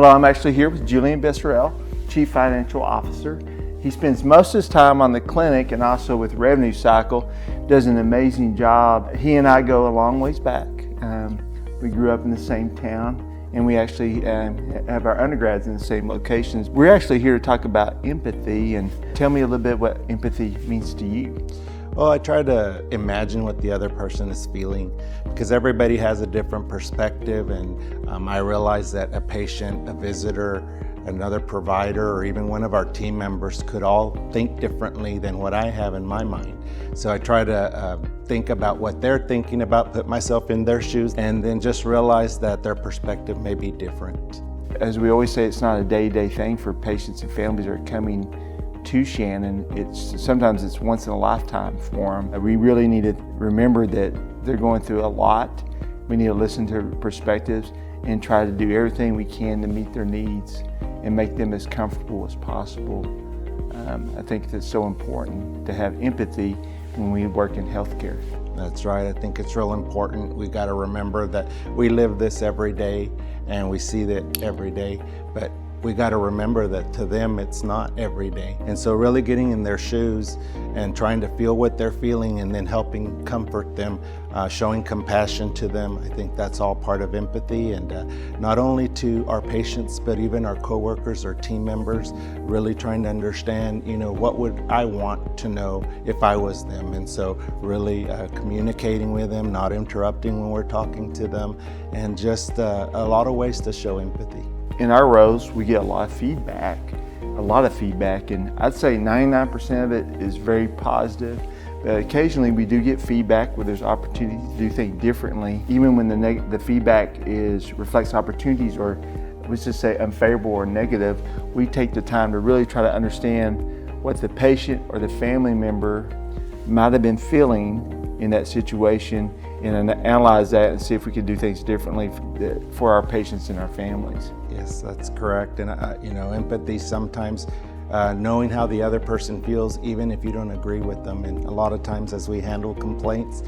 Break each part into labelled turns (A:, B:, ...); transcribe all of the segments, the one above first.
A: Hello, I'm actually here with Julian Besserell, Chief Financial Officer. He spends most of his time on the clinic and also with Revenue Cycle, does an amazing job. He and I go a long ways back. We grew up in the same town, and we actually have our undergrads in the same locations. We're actually here to talk about empathy, and tell me a little bit what empathy means to you.
B: Well, I try to imagine what the other person is feeling because everybody has a different perspective, and I realize that a patient, a visitor, another provider, or even one of our team members could all think differently than what I have in my mind. So I try to think about what they're thinking about, put myself in their shoes, and then just realize that their perspective may be different.
A: As we always say, it's not a day-to-day thing for patients and families that are coming to Shannon. Sometimes it's once in a lifetime for them. We really need to remember that they're going through a lot. We need to listen to perspectives and try to do everything we can to meet their needs and make them as comfortable as possible. I think that's so important to have empathy when we work in healthcare.
B: That's right. I think it's real important. We got to remember that we live this every day and we see that every day, but we got to remember that to them it's not every day. And so really getting in their shoes and trying to feel what they're feeling and then helping comfort them, showing compassion to them, I think that's all part of empathy. And not only to our patients, but even our coworkers or team members, really trying to understand, what would I want to know if I was them? And so really communicating with them, not interrupting when we're talking to them, and just a lot of ways to show empathy.
A: In our roles, we get a lot of feedback, and I'd say 99% of it is very positive. But occasionally we do get feedback where there's opportunity to do things differently, even when the feedback reflects opportunities, or let's just say unfavorable or negative. We take the time to really try to understand what the patient or the family member might have been feeling in that situation, and analyze that and see if we can do things differently for our patients and our families.
B: Yes, that's correct. And empathy sometimes knowing how the other person feels, even if you don't agree with them. And a lot of times as we handle complaints,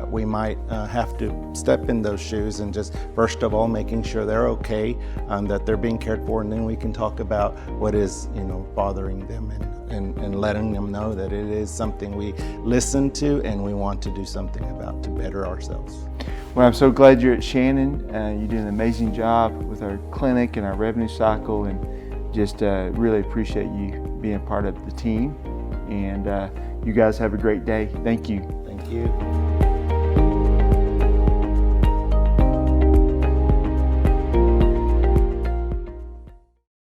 B: we might have to step in those shoes and just, first of all, making sure they're okay, that they're being cared for, and then we can talk about what is, bothering them, and letting them know that it is something we listen to and we want to do something about to better ourselves.
A: Well, I'm so glad you're at Shannon. You do an amazing job with our clinic and our revenue cycle, and just really appreciate you being part of the team. And you guys have a great day. Thank you.
B: Thank you.